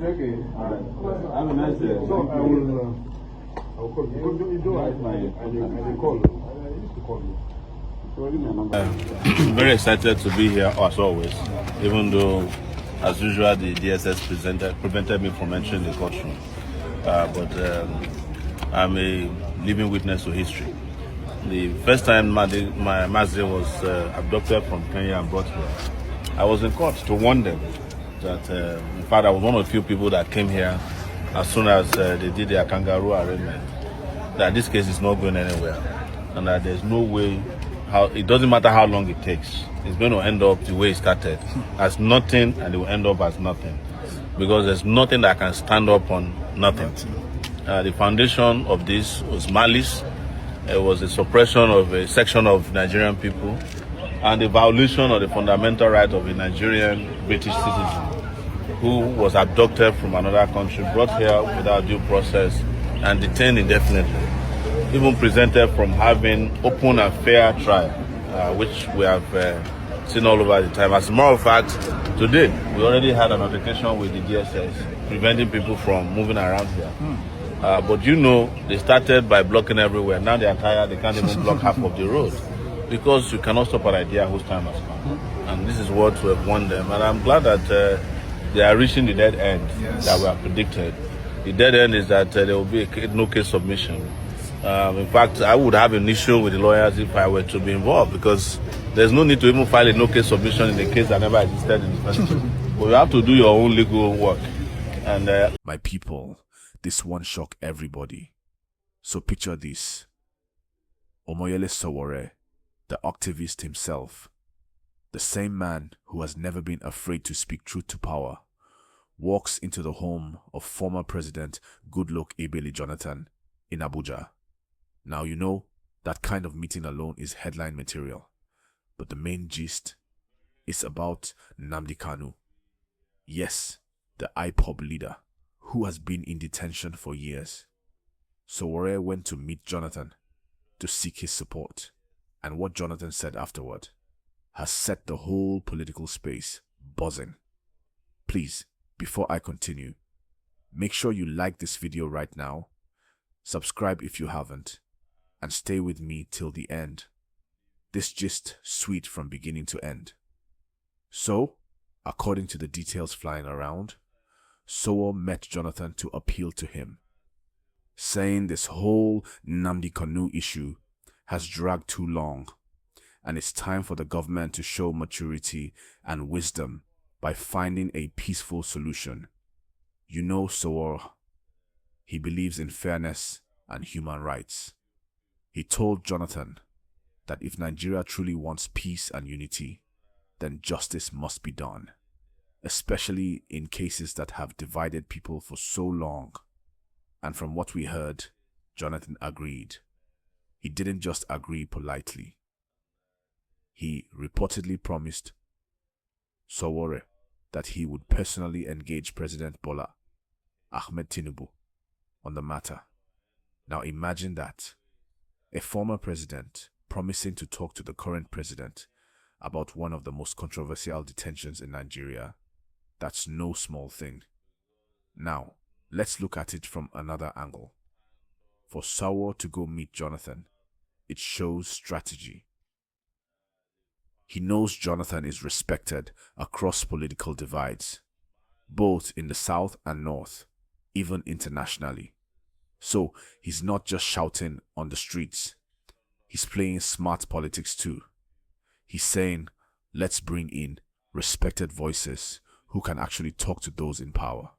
Okay. Have a nice day. So I will call you. You do I call you. I used to call you. Very excited to be here as always, even though, as usual, the DSS prevented me from entering the courtroom. But I'm a living witness to history. The first time my Mazda was abducted from Kenya and brought here, I was in court to warn them that, in fact, I was one of the few people that came here as soon as they did their kangaroo arraignment, that this case is not going anywhere and that there's no way. It doesn't matter how long it takes. It's going to end up the way it started, as nothing, and it will end up as nothing, because there's nothing that can stand up on nothing. The foundation of this was malice. It was the suppression of a section of Nigerian people and the violation of the fundamental right of a Nigerian British citizen who was abducted from another country, brought here without due process, and detained indefinitely. Even presented from having open and fair trial, which we have seen all over the time. As a matter of fact, today we already had a notification with the DSS preventing people from moving around here. But you know, they started by blocking everywhere. Now they are tired, they can't even block half of the road because you cannot stop an idea whose time has come. And this is what we have won them. And I'm glad that they are reaching the dead end that we have predicted. The dead end is that there will be a no case submission. In fact, I would have an issue with the lawyers if I were to be involved, because there's no need to even file a no-case submission in a case that never existed in the first place. But you have to do your own legal work. And my people, this one shocked everybody. So picture this. Omoyele Sowore, the activist himself, the same man who has never been afraid to speak truth to power, walks into the home of former President Goodluck Jonathan in Abuja. Now, you know, that kind of meeting alone is headline material. But the main gist is about Nnamdi Kanu. Yes, the IPOB leader who has been in detention for years. Sowore went to meet Jonathan to seek his support. And what Jonathan said afterward has set the whole political space buzzing. Please, before I continue, make sure you like this video right now, subscribe if you haven't, and stay with me till the end. This gist sweet from beginning to end. So, according to the details flying around, Sowore met Jonathan to appeal to him, saying this whole Nnamdi Kanu issue has dragged too long, and it's time for the government to show maturity and wisdom by finding a peaceful solution. You know Sowore, he believes in fairness and human rights. He told Jonathan that if Nigeria truly wants peace and unity, then justice must be done, especially in cases that have divided people for so long. And from what we heard, Jonathan agreed. He didn't just agree politely. He reportedly promised Sowore that he would personally engage President Ahmed Tinubu on the matter. Now imagine that. A former president promising to talk to the current president about one of the most controversial detentions in Nigeria. That's no small thing. Now, let's look at it from another angle. For Sowore to go meet Jonathan, it shows strategy. He knows Jonathan is respected across political divides, both in the south and north, even internationally. So he's not just shouting on the streets. He's playing smart politics too. He's saying, let's bring in respected voices who can actually talk to those in power.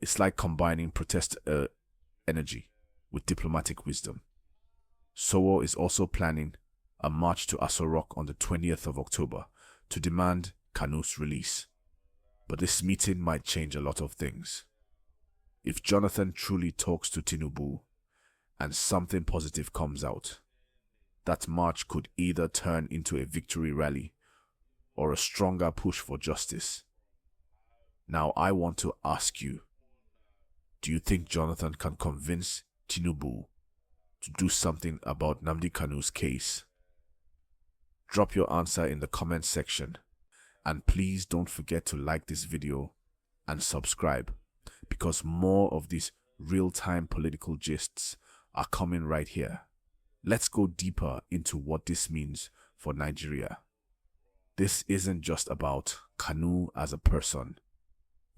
It's like combining protest energy with diplomatic wisdom. Sowore is also planning a march to Aso Rock on the 20th of October to demand Kanu's release. But this meeting might change a lot of things. If Jonathan truly talks to Tinubu and something positive comes out, that march could either turn into a victory rally or a stronger push for justice. Now I want to ask you, do you think Jonathan can convince Tinubu to do something about Nnamdi Kanu's case? Drop your answer in the comment section, and please don't forget to like this video and subscribe because more of these real-time political gists are coming right here. Let's go deeper into what this means for Nigeria. This isn't just about Kanu as a person.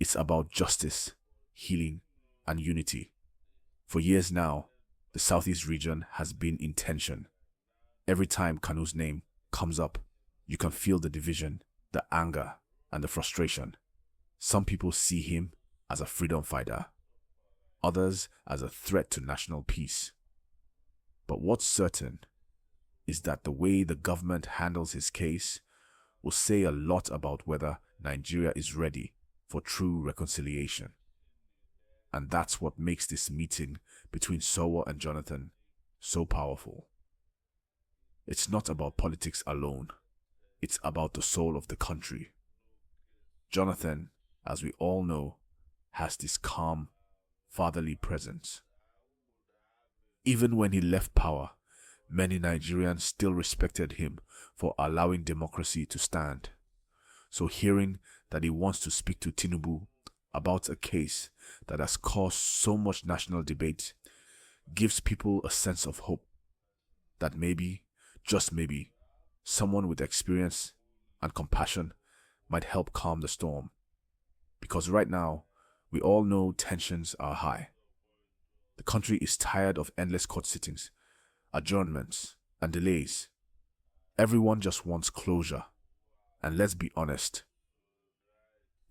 It's about justice, healing, and unity. For years now, the Southeast region has been in tension. Every time Kanu's name comes up, you can feel the division, the anger, and the frustration. Some people see him as a freedom fighter, others as a threat to national peace. But what's certain is that the way the government handles his case will say a lot about whether Nigeria is ready for true reconciliation. And that's what makes this meeting between Sowore and Jonathan so powerful. It's not about politics alone. It's about the soul of the country. Jonathan, as we all know, has this calm, fatherly presence. Even when he left power, many Nigerians still respected him for allowing democracy to stand. So hearing that he wants to speak to Tinubu about a case that has caused so much national debate gives people a sense of hope that maybe, just maybe, someone with experience and compassion might help calm the storm. Because right now, we all know tensions are high. The country is tired of endless court sittings, adjournments, and delays. Everyone just wants closure. And let's be honest,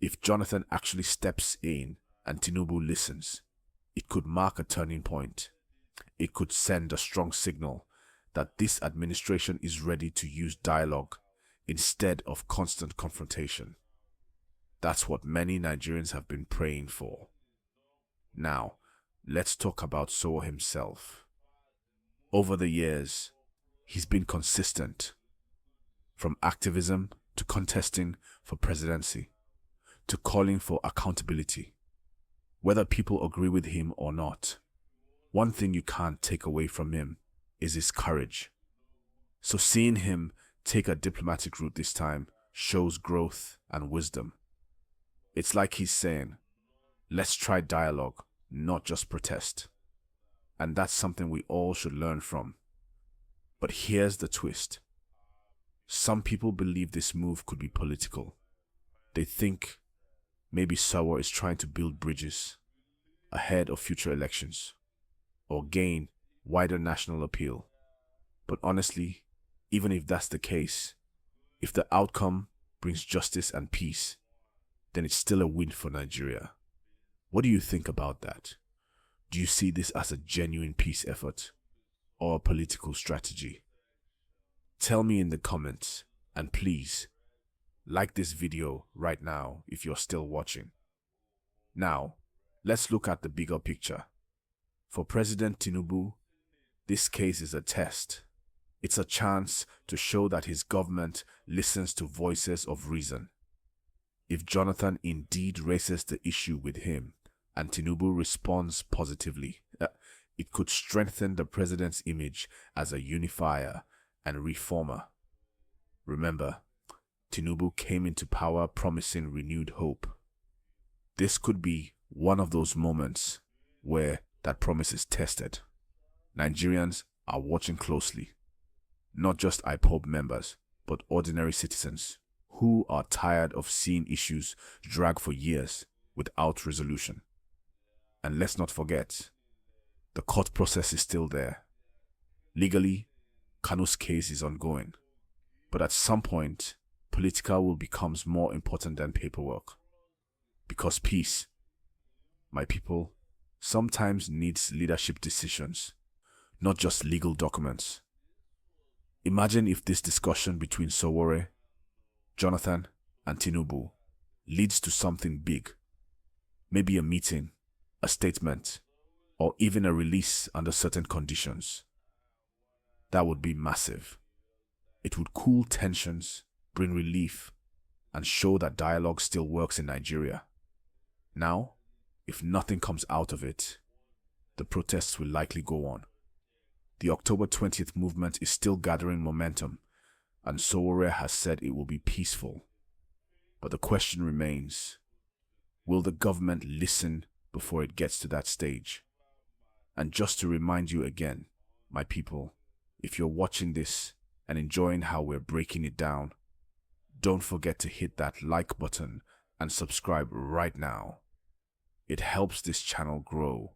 if Jonathan actually steps in and Tinubu listens, it could mark a turning point. It could send a strong signal that this administration is ready to use dialogue instead of constant confrontation. That's what many Nigerians have been praying for. Now, let's talk about Sowore himself. Over the years, he's been consistent. From activism to contesting for presidency, to calling for accountability. Whether people agree with him or not, one thing you can't take away from him is his courage. So seeing him take a diplomatic route this time shows growth and wisdom. It's like he's saying, let's try dialogue, not just protest. And that's something we all should learn from. But here's the twist. Some people believe this move could be political. They think maybe Sowore is trying to build bridges ahead of future elections or gain wider national appeal. But honestly, even if that's the case, if the outcome brings justice and peace, then it's still a win for Nigeria. What do you think about that? Do you see this as a genuine peace effort or a political strategy? Tell me in the comments, and please, like this video right now if you're still watching. Now, let's look at the bigger picture. For President Tinubu, this case is a test. It's a chance to show that his government listens to voices of reason. If Jonathan indeed raises the issue with him and Tinubu responds positively, it could strengthen the president's image as a unifier and reformer. Remember, Tinubu came into power promising renewed hope. This could be one of those moments where that promise is tested. Nigerians are watching closely. Not just IPOB members, but ordinary citizens who are tired of seeing issues drag for years without resolution. And let's not forget, the court process is still there. Legally, Kanu's case is ongoing. But at some point, political will become more important than paperwork. Because peace, my people, sometimes needs leadership decisions, not just legal documents. Imagine if this discussion between Sowore, Jonathan, and Tinubu leads to something big. Maybe a meeting, a statement, or even a release under certain conditions. That would be massive. It would cool tensions, bring relief, and show that dialogue still works in Nigeria. Now, if nothing comes out of it, the protests will likely go on. The October 20th movement is still gathering momentum, and Sowore has said it will be peaceful. But the question remains, will the government listen before it gets to that stage. And just to remind you again, my people, if you're watching this and enjoying how we're breaking it down, don't forget to hit that like button and subscribe right now. It helps this channel grow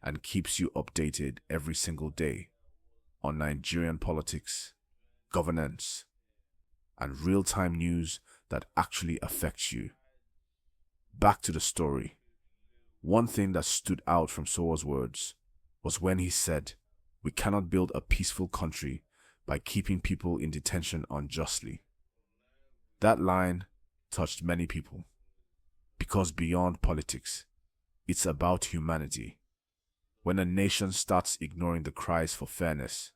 and keeps you updated every single day on Nigerian politics, governance, and real-time news that actually affects you. Back to the story. One thing that stood out from Sowore's words was when he said, "We cannot build a peaceful country by keeping people in detention unjustly." That line touched many people, because beyond politics, it's about humanity. When a nation starts ignoring the cries for fairness,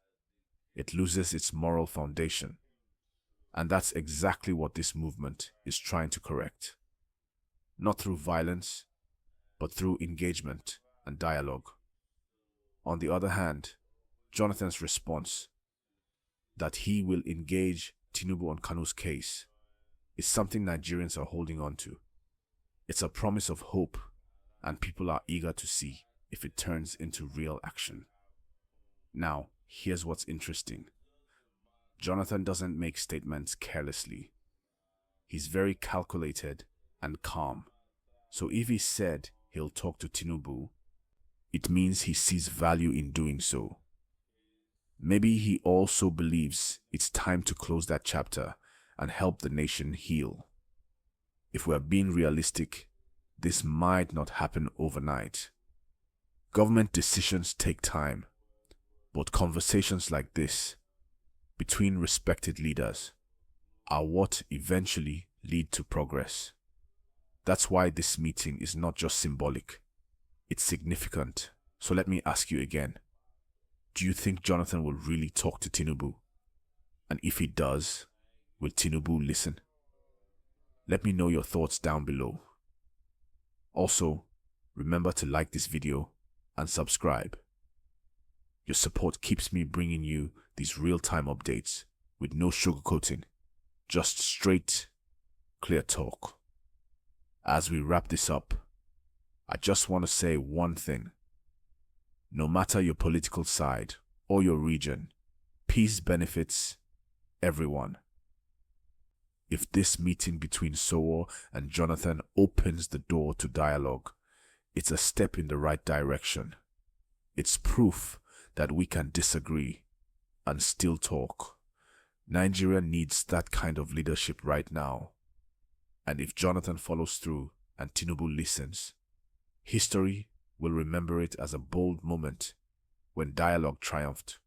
it loses its moral foundation. And that's exactly what this movement is trying to correct. Not through violence, but through engagement and dialogue. On the other hand, Jonathan's response, that he will engage Tinubu on Kanu's case, is something Nigerians are holding on to. It's a promise of hope, and people are eager to see if it turns into real action. Now, here's what's interesting. Jonathan doesn't make statements carelessly. He's very calculated and calm. So if he said he'll talk to Tinubu, it means he sees value in doing so. Maybe he also believes it's time to close that chapter and help the nation heal. If we're being realistic, this might not happen overnight. Government decisions take time, but conversations like this, between respected leaders, are what eventually lead to progress. That's why this meeting is not just symbolic, it's significant. So let me ask you again, do you think Jonathan will really talk to Tinubu? And if he does, will Tinubu listen? Let me know your thoughts down below. Also, remember to like this video and subscribe. Your support keeps me bringing you these real-time updates with no sugarcoating, just straight, clear talk. As we wrap this up, I just want to say one thing. No matter your political side or your region, peace benefits everyone. If this meeting between Sowore and Jonathan opens the door to dialogue, it's a step in the right direction. It's proof that we can disagree and still talk. Nigeria needs that kind of leadership right now. And if Jonathan follows through and Tinubu listens, history will remember it as a bold moment when dialogue triumphed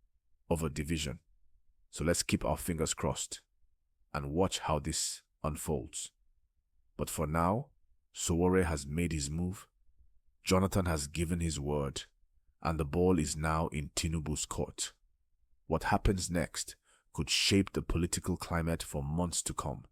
over division. So let's keep our fingers crossed and watch how this unfolds. But for now, Sowore has made his move, Jonathan has given his word, and the ball is now in Tinubu's court. What happens next could shape the political climate for months to come.